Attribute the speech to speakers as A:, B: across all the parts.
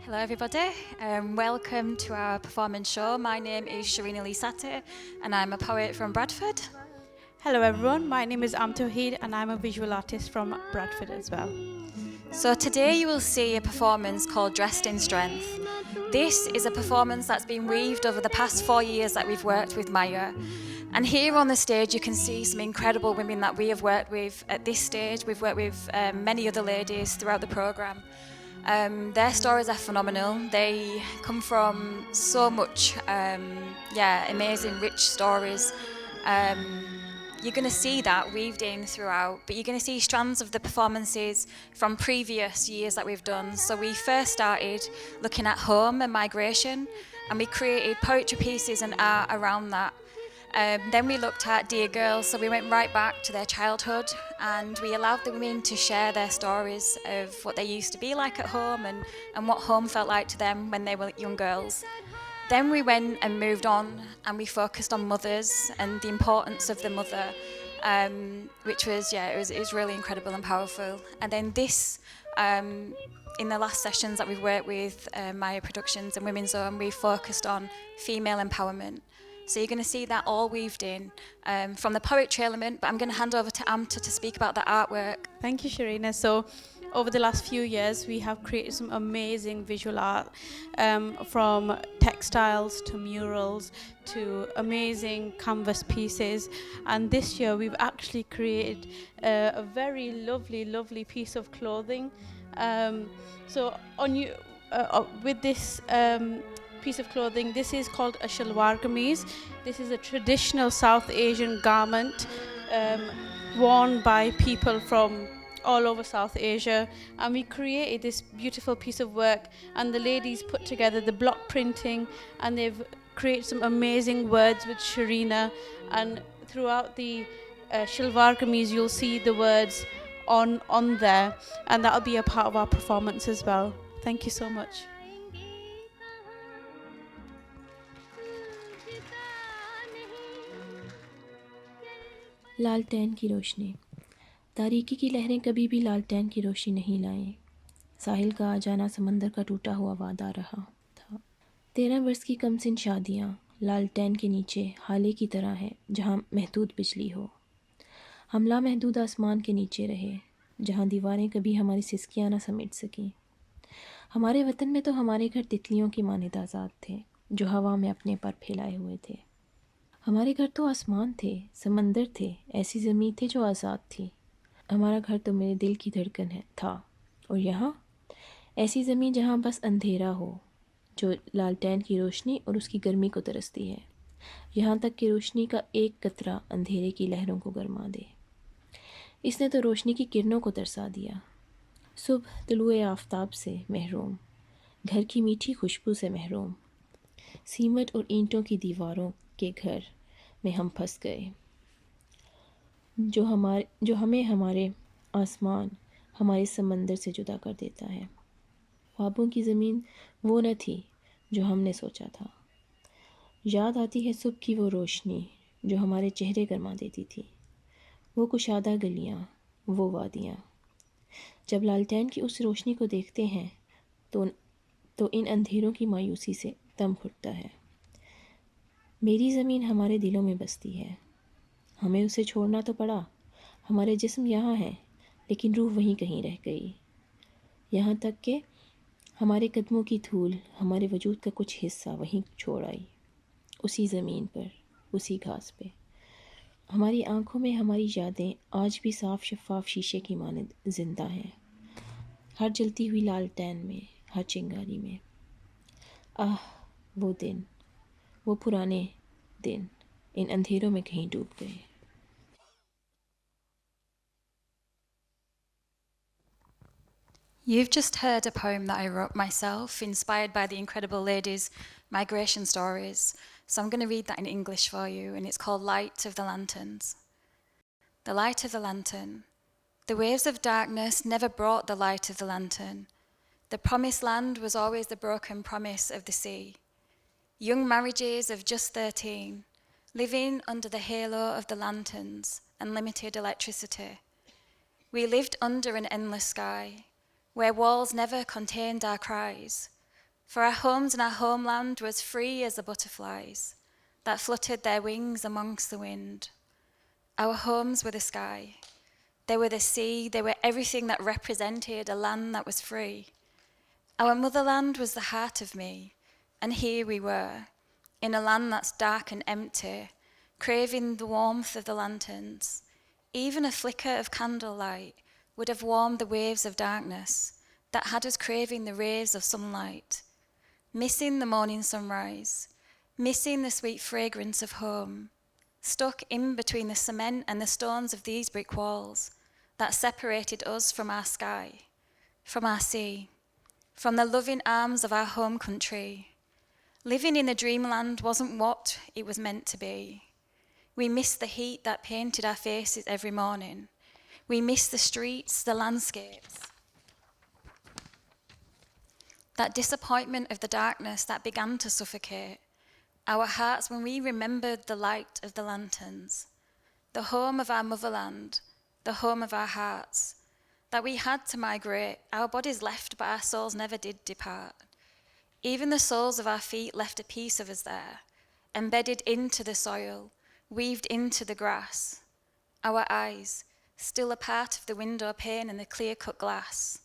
A: Hello everybody, welcome to our performance show. My name is Sharina Lee Satir and I'm a poet from Bradford.
B: Hello everyone, my name is Amtohid and I'm a visual artist from Bradford as well.
A: So today you will see a performance called Dressed in Strength. This is a performance that's been weaved over the past 4 years that we've worked with Maya. And here on the stage you can see some incredible women that we have worked with at this stage. We've worked with many other ladies throughout the programme. Their stories are phenomenal. They come from so much, amazing, rich stories. You're going to see that weaved in throughout, but you're going to see strands of the performances from previous years that we've done. So we first started looking at home and migration, and we created poetry pieces and art around that. Then we looked at Dear Girls, so we went right back to their childhood and we allowed the women to share their stories of what they used to be like at home and what home felt like to them when they were young girls. Then we went and moved on and we focused on mothers and the importance of the mother, which was, it was really incredible and powerful. And then in the last sessions that we've worked with Maya Productions and WomenZone, we focused on female empowerment. So you're going to see that all weaved in from the poetry element, but I'm going to hand over to Amta to speak about the artwork.
B: Thank you, Sharina. So over the last few years, we have created some amazing visual art, from textiles to murals to amazing canvas pieces. And this year, we've actually created a very lovely piece of clothing. With this piece of clothing, this is called a shalwar kameez. This is a traditional South Asian garment worn by people from all over South Asia, and we created this beautiful piece of work, and the ladies put together the block printing and they've created some amazing words with Sharina, and throughout the shalwar kameez you'll see the words on there, and that'll be a part of our performance as well. Thank you so much.
C: लालटेन की रोशनी। तारीकी की लहरें कभी भी लालटेन की रोशनी नहीं लाएं। साहिल का आ जाना समंदर का टूटा हुआ वादा रहा था। 13 वर्ष की कमसिन शादियाँ लालटेन के नीचे हाले की तरह है, जहाँ महदूद बिजली हो। हम लामहदूद आसमान के नीचे रहे, जहाँ दीवारें कभी हमारी सिसकियाँ ना समेट सकीं। हमारे वतन में तो हमारे घर तितलियों की मानिंद आज़ाद थे, जो हवा में अपने पर फैलाए हुए थे। हमारे घर तो आसमान थे, समंदर थे, ऐसी ज़मीन थे जो आज़ाद थी। हमारा घर तो मेरे दिल की धड़कन था, और यहाँ ऐसी ज़मीन जहाँ बस अंधेरा हो, जो लालटेन की रोशनी और उसकी गर्मी को तरसती है, यहाँ तक कि रोशनी का एक कतरा अंधेरे की लहरों को गरमा दे। इसने तो रोशनी की किरणों को तरसा दिया। सुबह तुलुए आफ़ताब से महरूम, घर की मीठी खुशबू से महरूम, सीमेंट और ईंटों की दीवारों के घर में हम फंस गए, जो हमें हमारे आसमान, हमारे समंदर से जुदा कर देता है। ख्वाबों की ज़मीन वो न थी जो हमने सोचा था। याद आती है सुबह की वो रोशनी जो हमारे चेहरे गरमा देती थी, वो कुशादा गलियाँ, वो वादियाँ। जब लालटेन की उस रोशनी को देखते हैं तो इन अंधेरों की मायूसी से दम घुटता है। मेरी ज़मीन हमारे दिलों में बसती है, हमें उसे छोड़ना तो पड़ा। हमारे जिस्म यहाँ हैं, लेकिन रूह वहीं कहीं रह गई। यहाँ तक कि हमारे कदमों की धूल हमारे वजूद का कुछ हिस्सा वहीं छोड़ आई, उसी ज़मीन पर, उसी घास पे। हमारी आँखों में हमारी यादें आज भी साफ़ शफ़ाफ शीशे की मानद ज़िंदा हैं, हर जलती हुई लालटेन में, हर चिंगारी में। आह, वो दिन, वो पुराने दिन इन अंधेरों में कहीं डूब गए।
A: You've just heard a poem that I wrote myself, inspired by the incredible ladies' migration stories. So I'm going to read that in English for you, and it's called Light of the Lanterns. The light of the lantern. The waves of darkness never brought the light of the lantern. The promised land was always the broken promise of the sea. Young marriages of just 13, living under the halo of the lanterns and limited electricity. We lived under an endless sky, where walls never contained our cries, For our homes and our homeland were as free as the butterflies that fluttered their wings amongst the wind. Our homes were the sky. They were the sea. They were everything that represented a land that was free. Our motherland was the heart of me, and here we were, in a land that's dark and empty, craving the warmth of the lanterns. Even a flicker of candlelight would have warmed the waves of darkness that had us craving the rays of sunlight, missing the morning sunrise, missing the sweet fragrance of home, stuck in between the cement and the stones of these brick walls that separated us from our sky, from our sea, from the loving arms of our home country. Living in the dreamland wasn't what it was meant to be. We missed the heat that painted our faces every morning. We missed the streets, the landscapes. That disappointment of the darkness that began to suffocate our hearts when we remembered the light of the lanterns, the home of our motherland, the home of our hearts, that we had to migrate. Our bodies left, but our souls never did depart. Even the soles of our feet left a piece of us there, embedded into the soil, weaved into the grass. Our eyes, still a part of the window pane and the clear-cut glass.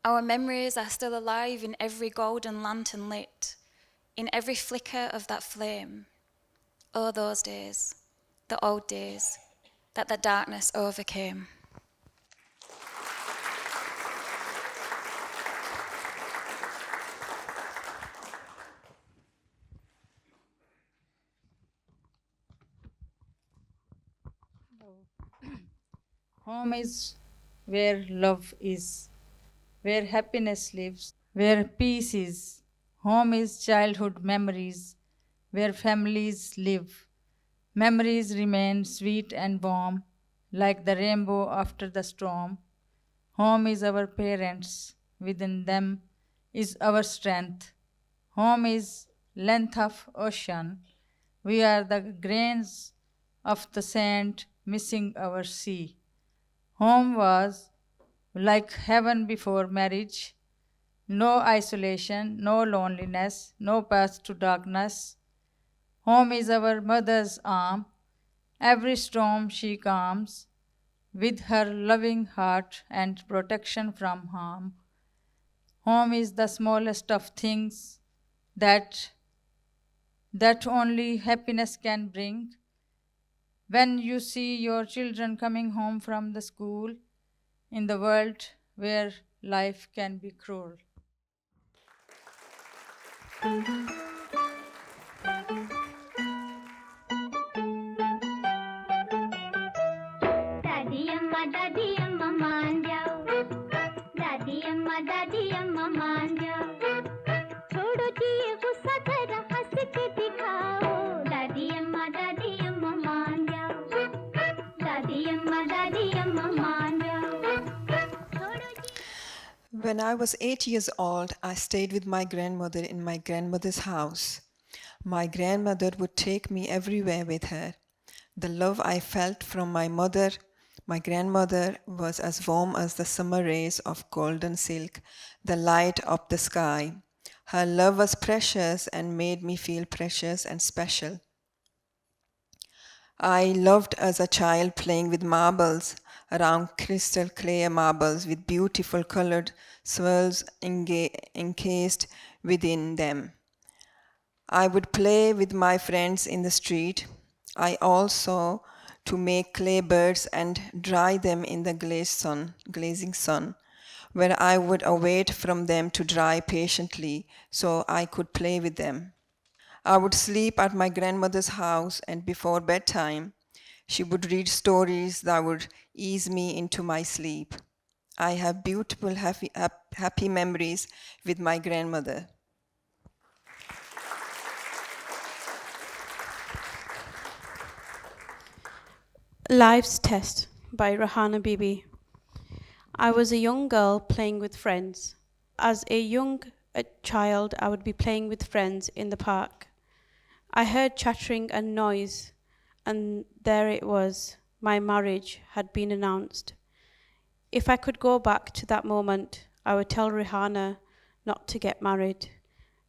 A: Our memories are still alive in every golden lantern lit, in every flicker of that flame. Oh, those days, the old days, that the darkness overcame.
D: Home is where love is, where happiness lives, where peace is. Home is childhood memories, where families live. Memories remain sweet and warm, like the rainbow after the storm. Home is our parents, within them is our strength. Home is length of ocean. We are the grains of the sand missing our sea. Home was like heaven before marriage. No isolation, no loneliness, no path to darkness. Home is our mother's arm. Every storm she calms with her loving heart and protection from harm. Home is the smallest of things that only happiness can bring. When you see your children coming home from the school in the world where life can be cruel.
E: Daddy amma मान जाओ Daddy amma मान जाओ छोड़ो जी ये गुस्सा जरा हंस के दिखाओ Daddy amma मान जाओ Daddy amma मान जाओ
F: When I was 8 years old, I stayed with my grandmother in my grandmother's house. My grandmother would take me everywhere with her. The love I felt from my grandmother, was as warm as the summer rays of golden silk, the light of the sky. Her love was precious and made me feel precious and special. I loved as a child playing with marbles, around crystal clear marbles with beautiful colored swirls encased within them. I would play with my friends in the street. I also to make clay birds and dry them in the glazing sun, where I would await from them to dry patiently so I could play with them. I would sleep at my grandmother's house, and before bedtime, she would read stories that would ease me into my sleep. I have beautiful, happy memories with my grandmother.
B: Life's Test by Rahana Bibi. I was a young girl playing with friends. As a child, I would be playing with friends in the park. I heard chattering and noise, and there it was. My marriage had been announced. If I could go back to that moment, I would tell Rihanna not to get married.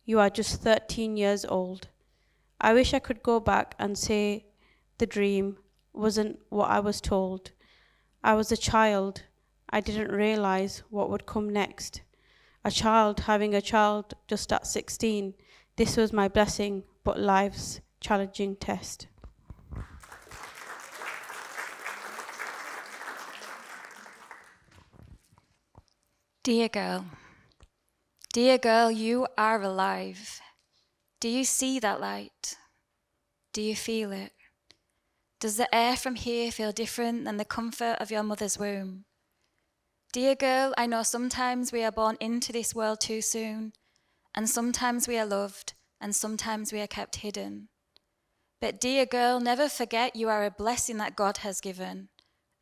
B: You are just 13 years old. I wish I could go back and say the dream wasn't what I was told. I was a child. I didn't realize what would come next. A child having a child just at 16. This was my blessing, but life's challenging test.
A: Dear girl, you are alive. Do you see that light? Do you feel it? Does the air from here feel different than the comfort of your mother's womb? Dear girl, I know sometimes we are born into this world too soon, and sometimes we are loved, and sometimes we are kept hidden. But dear girl, never forget you are a blessing that God has given,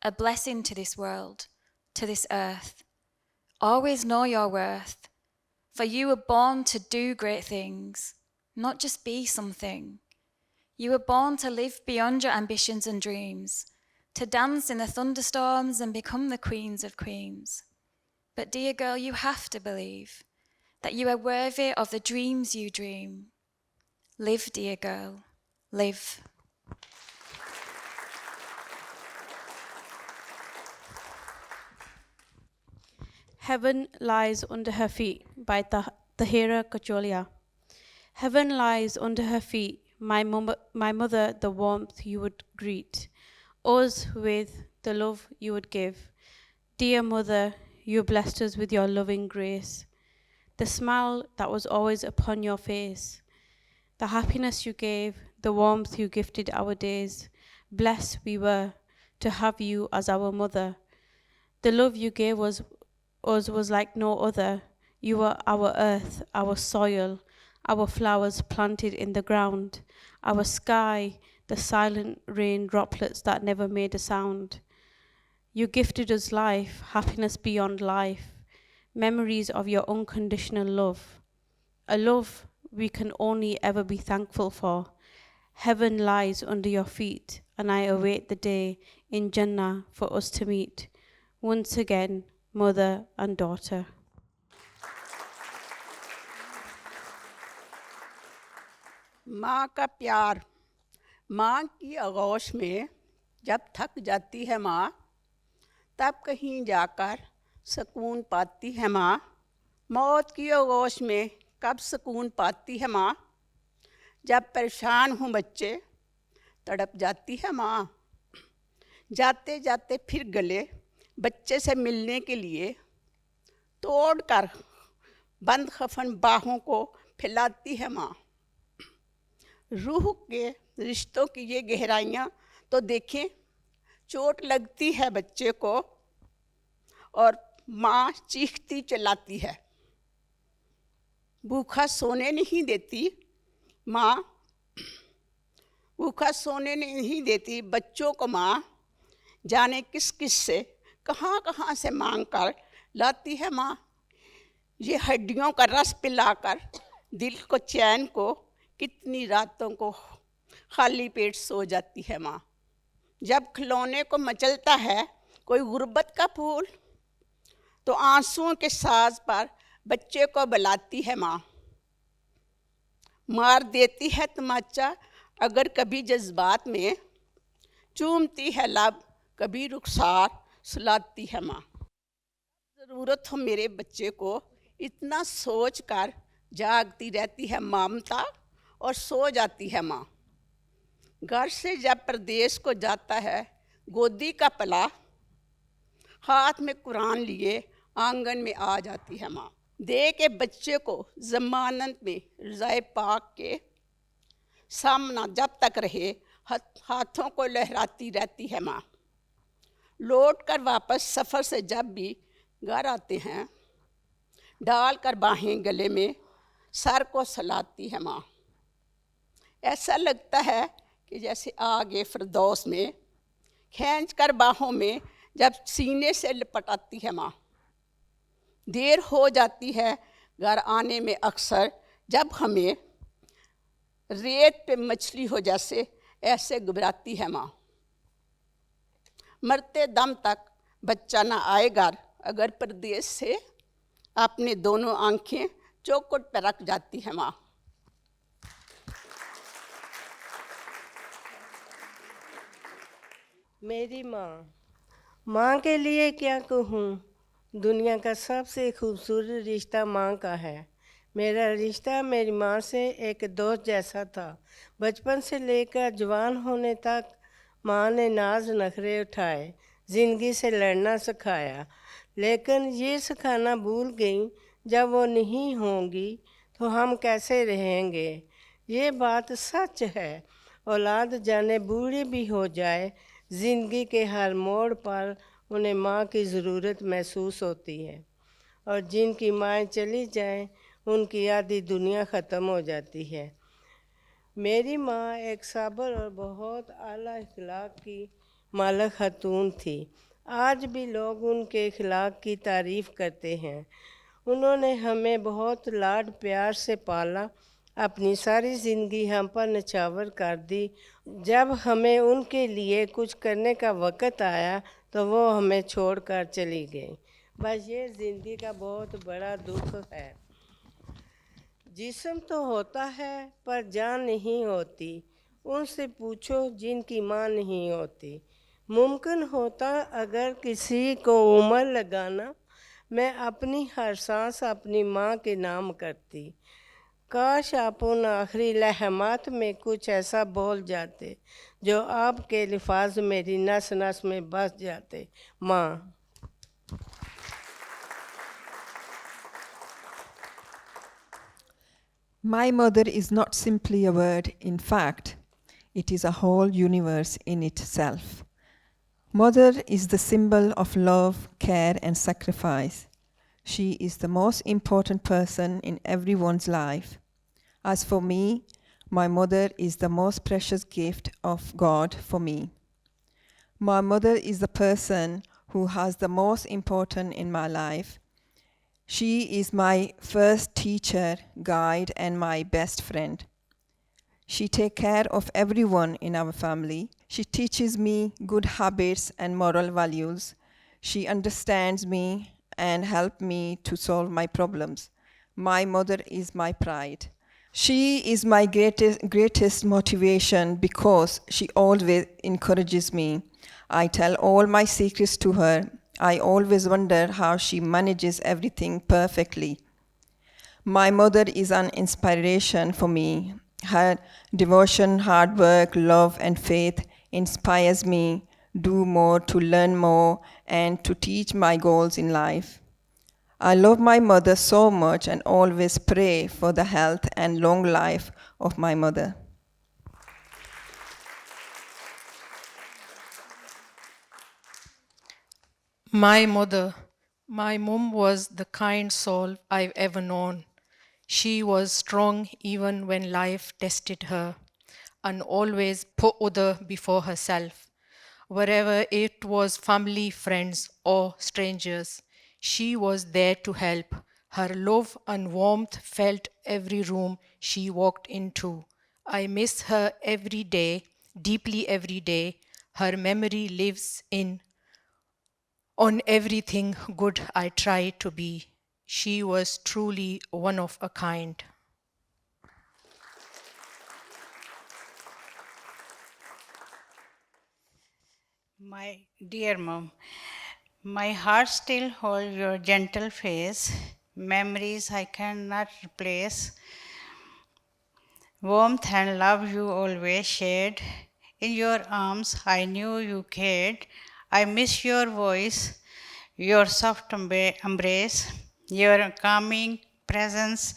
A: a blessing to this world, to this earth. Always know your worth, for you were born to do great things, not just be something. You were born to live beyond your ambitions and dreams, to dance in the thunderstorms and become the queens of queens. But dear girl, you have to believe that you are worthy of the dreams you dream. Live, dear girl, live.
B: Heaven Lies Under Her Feet by Tahira Kacholia. Heaven lies under her feet, my mother, the warmth you would greet, us with the love you would give. Dear mother, you blessed us with your loving grace, the smile that was always upon your face, the happiness you gave, the warmth you gifted our days. Blessed we were to have you as our mother. The love you gave us was like no other. You were our earth, our soil, our flowers planted in the ground, our sky, the silent rain droplets that never made a sound. You gifted us life, happiness beyond life, memories of your unconditional love, a love we can only ever be thankful for. Heaven lies under your feet, and I await the day in Jannah for us to meet, once again, mother and daughter.
G: माँ का प्यार, माँ की आगोश में जब थक जाती है माँ, तब कहीं जाकर सुकून पाती है माँ। मौत की आगोश में कब सुकून पाती है माँ, जब परेशान हूँ बच्चे तड़प जाती है माँ। जाते जाते फिर गले बच्चे से मिलने के लिए तोड़ कर बंद खफन बाहों को फैलाती है माँ। रूह के रिश्तों की ये गहराइयाँ तो देखें, चोट लगती है बच्चे को और माँ चीखती चलाती है। भूखा सोने नहीं देती माँ, भूखा सोने नहीं देती बच्चों को माँ, जाने किस किस से कहाँ कहाँ से मांग कर लाती है माँ। ये हड्डियों का रस पिलाकर दिल को चैन को कितनी रातों को खाली पेट सो जाती है माँ। जब खिलौने को मचलता है कोई गुर्बत का फूल, तो आंसुओं के साज पर बच्चे को बुलाती है माँ। मार देती है तमाचा अगर कभी जज्बात में, चूमती है लब कभी रुखसार सुलाती है माँ। ज़रूरत हो मेरे बच्चे को इतना सोच कर जागती रहती है ममता और सो जाती है माँ। घर से जब प्रदेश को जाता है गोदी का पला, हाथ में कुरान लिए आंगन में आ जाती है माँ। दे के बच्चे को ज़मानत में रज़ाए पाक के सामना जब तक रहे हाथों को लहराती रहती है माँ। लौट कर वापस सफ़र से जब भी घर आते हैं, डाल कर बाहें गले में सर को सहलाती है माँ। ऐसा लगता है कि जैसे आगे फिरदौस में खींच कर बाहों में जब सीने से लिपटाती है माँ। देर हो जाती है घर आने में अक्सर, जब हमें रेत पे मछली हो जैसे ऐसे घबराती है माँ। मरते दम तक बच्चा ना आए घर अगर परदेश से अपने दोनों आंखें चौखट पर रख जाती है माँ।
H: मेरी माँ के लिए क्या कहूँ, दुनिया का सबसे खूबसूरत रिश्ता माँ का है। मेरा रिश्ता मेरी माँ से एक दोस्त जैसा था। बचपन से लेकर जवान होने तक माँ ने नाज नखरे उठाए, ज़िंदगी से लड़ना सिखाया। लेकिन ये सिखाना भूल गई, जब वो नहीं होंगी तो हम कैसे रहेंगे। ये बात सच है। औलाद जाने बूढ़ी भी हो जाए, ज़िंदगी के हर मोड़ पर उन्हें माँ की ज़रूरत महसूस होती है। और जिनकी माएँ चली जाएं, उनकी आधी दुनिया ख़त्म हो जाती है। मेरी माँ एक सब्र और बहुत आला अखलाक की मालिक खातून थी। आज भी लोग उनके अखलाक की तारीफ़ करते हैं। उन्होंने हमें बहुत लाड प्यार से पाला, अपनी सारी ज़िंदगी हम पर निछावर कर दी। जब हमें उनके लिए कुछ करने का वक़्त आया तो वो हमें छोड़कर चली गई। बस ये ज़िंदगी का बहुत बड़ा दुख है। जिस्म तो होता है पर जान नहीं होती। उनसे पूछो जिनकी माँ नहीं होती। मुमकिन होता अगर किसी को उम्र लगाना, मैं अपनी हर सांस अपनी माँ के नाम करती। काश आप उन आखिरी लम्हात में कुछ ऐसा बोल जाते जो आपके अल्फाज मेरी नस नस में बस जाते। माँ।
F: My mother is not simply a word, in fact, it is a whole universe in itself. Mother is the symbol of love, care, and sacrifice. She is the most important person in everyone's life. As for me, my mother is the most precious gift of God for me. My mother is the person who has the most important in my life. She is my first teacher, guide, and my best friend. She takes care of everyone in our family. She teaches me good habits and moral values. She understands me and helps me to solve my problems. My mother is my pride. She is my greatest motivation because she always encourages me. I tell all my secrets to her. I always wonder how she manages everything perfectly. My mother is an inspiration for me. Her devotion, hard work, love, and faith inspires me do more, to learn more, and to teach my goals in life. I love my mother so much and always pray for the health and long life of my mother.
I: My mother, my mom was the kind soul I've ever known. She was strong even when life tested her and always put other before herself. Wherever it was family, friends, or strangers, she was there to help. Her love and warmth felt every room she walked into. I miss her every day, deeply every day. Her memory lives on everything good I try to be. She was truly one of a kind.
J: My dear mom, my heart still holds your gentle face, memories I cannot replace, warmth and love you always shared. In your arms, I knew you cared. I miss your voice, your soft embrace, your calming presence,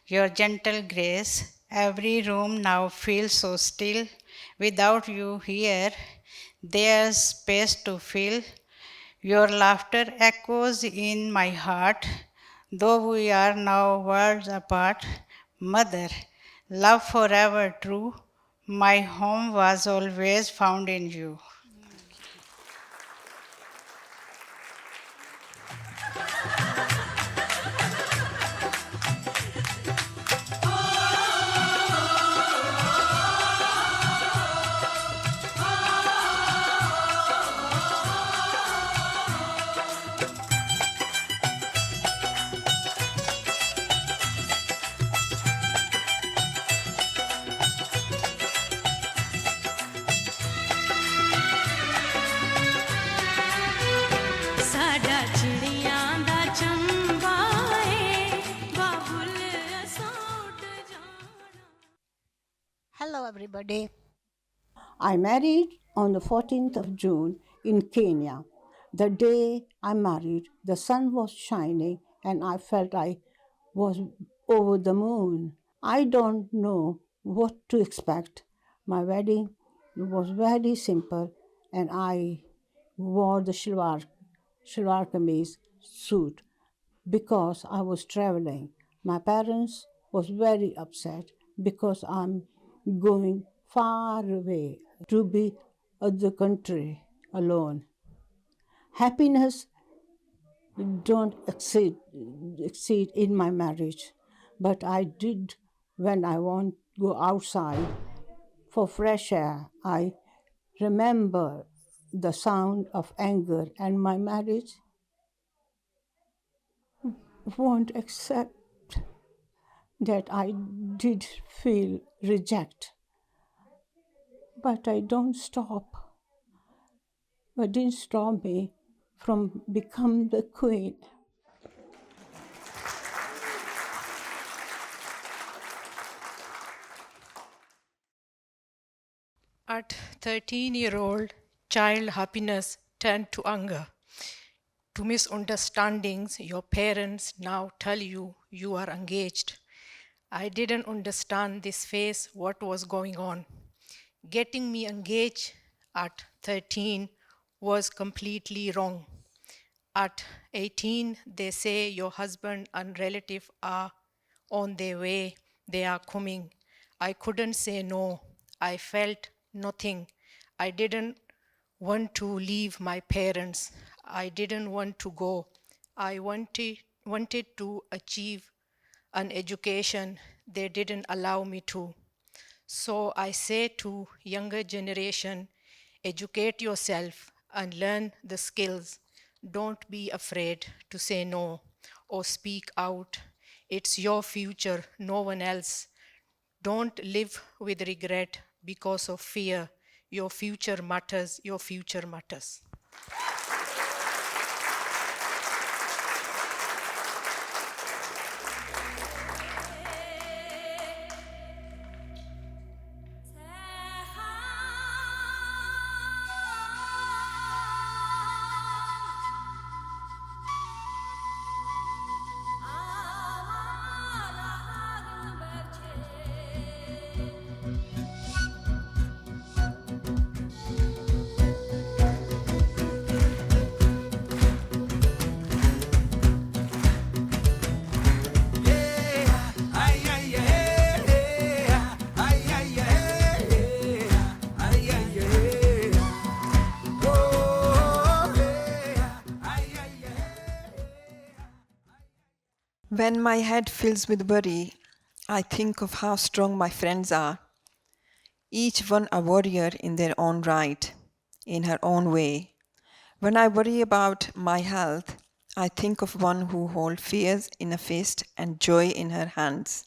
J: your gentle grace. Every room now feels so still. Without you here, there's space to fill. Your laughter echoes in my heart, though we are now worlds apart. Mother, love forever true, my home was always found in you.
K: everybody.
L: I married on the 14th of June in Kenya. The day I married, the sun was shining and I felt I was over the moon. I don't know what to expect. My wedding was very simple and I wore the shalwar kameez suit because I was traveling. My parents was very upset because I'm going far away to be other country alone. Happiness don't exceed in my marriage, but I did when I want go outside for fresh air. I remember the sound of anger and my marriage won't accept that I did feel reject. But I don't stop. But didn't stop me from become the queen.
I: At 13-year-old, child happiness turned to anger, to misunderstandings. Your parents now tell you you are engaged. I didn't understand this phase, what was going on. Getting me engaged at 13 was completely wrong. At 18, they say your husband and relative are on their way, they are coming. I couldn't say no. I felt nothing. I didn't want to leave my parents. I didn't want to go. I wanted to achieve an education. They didn't allow me to. So I say to younger generation, educate yourself and learn the skills. Don't be afraid to say no or speak out. It's your future, no one else. Don't live with regret because of fear. Your future matters, your future matters.
F: When my head fills with worry, I think of how strong my friends are, each one a warrior in their own right, in her own way. When I worry about my health, I think of one who holds fears in a fist and joy in her hands.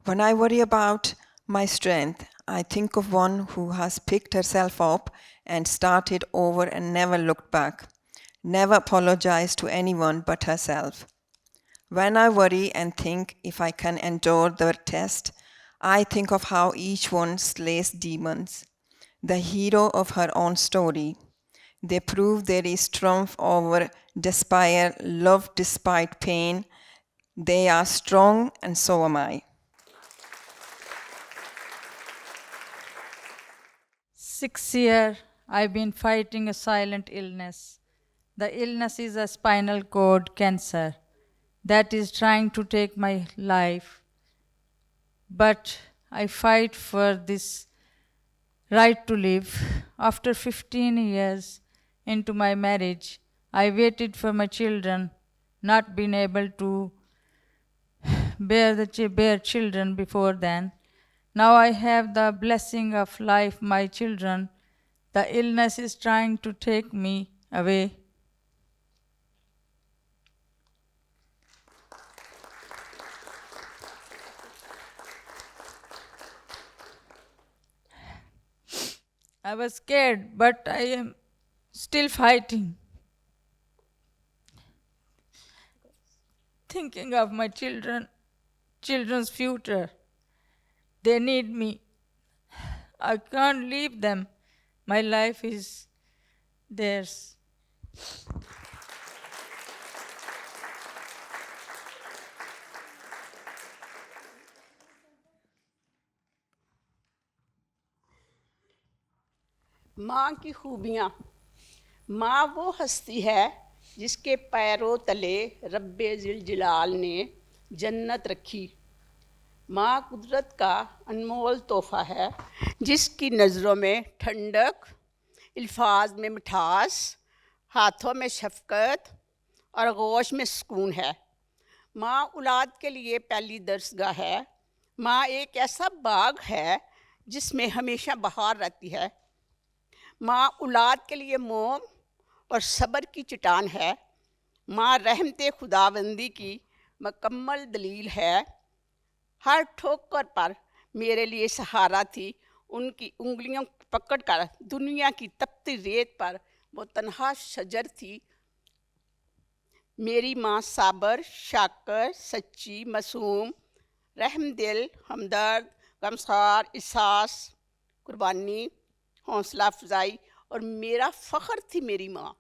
F: When I worry about my strength, I think of one who has picked herself up and started over and never looked back, never apologized to anyone but herself. When I worry and think if I can endure the test, I think of how each one slays demons, the hero of her own story. They prove there is triumph over despair, love despite pain. They are strong, and so am I.
D: 6 years I've been fighting a silent illness. The illness is a spinal cord cancer that is trying to take my life. But I fight for this right to live. After 15 years into my marriage, I waited for my children, not been able to bear children before then. Now I have the blessing of life, my children. The illness is trying to take me away. I was scared, but I am still fighting. Thinking of my children's future. They need me. I can't leave them. My life is theirs.
G: माँ की खूबियाँ। माँ वो हस्ती है जिसके पैरों तले रब्बे जिलाल ने जन्नत रखी। माँ कुदरत का अनमोल तोहफा है जिसकी नज़रों में ठंडक, अल्फाज में मिठास, हाथों में शफकत और गोश में सुकून है। माँ औलाद के लिए पहली दरसगाह है। माँ एक ऐसा बाग है जिसमें हमेशा बहार रहती है। माँ औलाद के लिए मोम और सब्र की चट्टान है। माँ रहमते खुदाबंदी की मुकम्मल दलील है। हर ठोकर पर मेरे लिए सहारा थी। उनकी उंगलियों पकड़कर दुनिया की तपती रेत पर वो तन्हा शजर थी। मेरी माँ साबर, शाकर, सच्ची, मासूम, रहमदिल, हमदर्द, गमसार, एहसास, कुर्बानी, हौसला अफजाई और मेरा फ़ख्र थी मेरी माँ।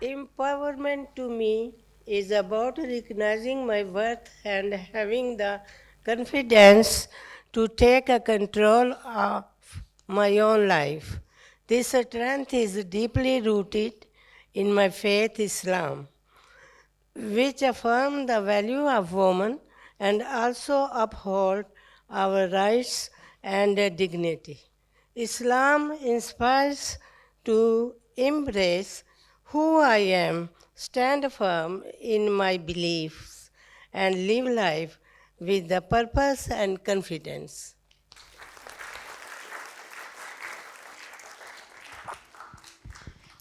H: Empowerment to me is about recognizing my worth and having the confidence to take a control of my own life. This strength is deeply rooted in my faith, Islam, which affirm the value of woman and also uphold our rights and dignity. Islam inspires to embrace who I am, stand firm in my beliefs, and live life with the purpose and confidence.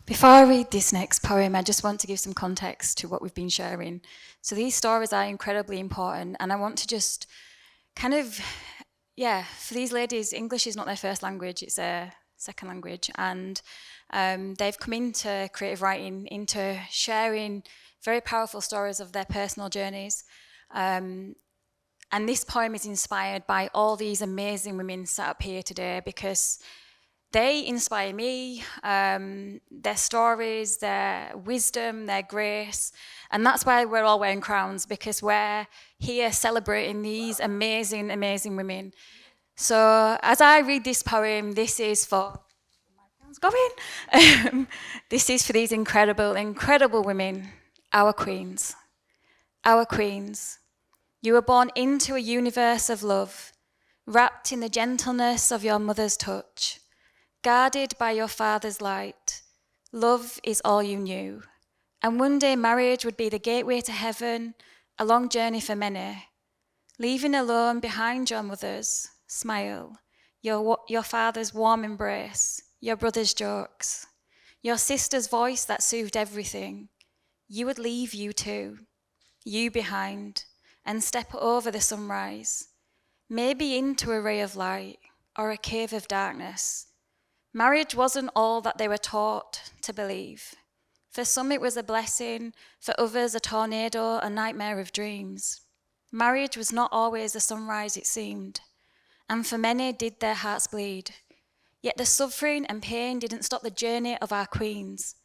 A: Before I read this next poem, I just want to give some context to what we've been sharing. So these stories are incredibly important, and I want to just kind of, for these ladies, English is not their first language, it's their second language, and they've come into creative writing, into sharing very powerful stories of their personal journeys. And this poem is inspired by all these amazing women sat up here today because they inspire me, their stories, their wisdom, their grace. And that's why we're all wearing crowns, because we're here celebrating these amazing, amazing women. So as I read this poem, this is for... this is for these incredible, incredible women, our queens. Our queens. You were born into a universe of love, wrapped in the gentleness of your mother's touch, guarded by your father's light. Love is all you knew. And one day marriage would be the gateway to heaven, a long journey for many. Leaving alone behind your mother's smile, your father's warm embrace, your brother's jokes, your sister's voice that soothed everything. You would leave you too, you behind, and step over the sunrise, maybe into a ray of light or a cave of darkness. Marriage wasn't all that they were taught to believe. For some it was a blessing, for others a tornado, a nightmare of dreams. Marriage was not always the sunrise it seemed, and for many did their hearts bleed. Yet the suffering and pain didn't stop the journey of our queens.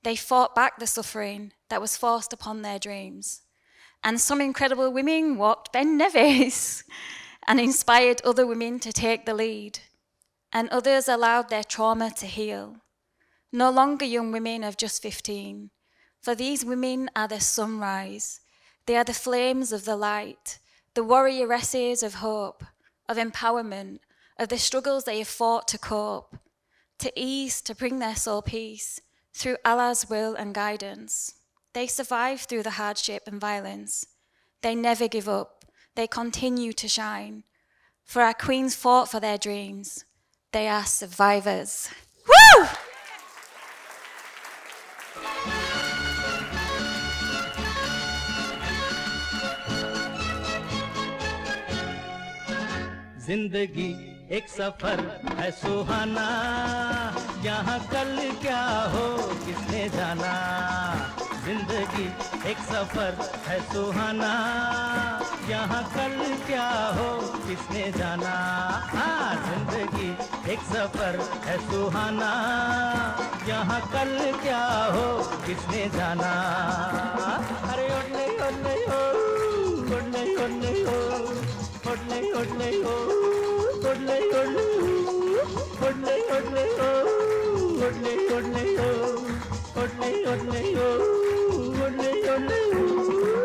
A: They fought back the suffering that was forced upon their dreams. And some incredible women walked Ben Nevis and inspired other women to take the lead. And others allowed their trauma to heal. No longer young women of just 15, for these women are the sunrise. They are the flames of the light, the warrioresses of hope, of empowerment, of the struggles they have fought to cope, to ease, to bring their soul peace, through Allah's will and guidance. They survive through the hardship and violence. They never give up. They continue to shine. For our queens fought for their dreams. They are survivors. Woo!
K: जिंदगी एक सफर है सुहाना, यहाँ कल क्या हो किसने जाना। जिंदगी एक सफर है सुहाना, यहाँ कल क्या हो किसने जाना। हाँ, जिंदगी एक सफर है सुहाना, यहाँ कल क्या हो किसने जाना। अरे ओडले ओडले ओ, ओडले ओडले ओ, ओडले ओडले ओ, ओडले ओडले ओ, ओडले ओडले ओ, ओडले ओडले ओ, ओडले ओडले ओ, ओडले ओडले ओ।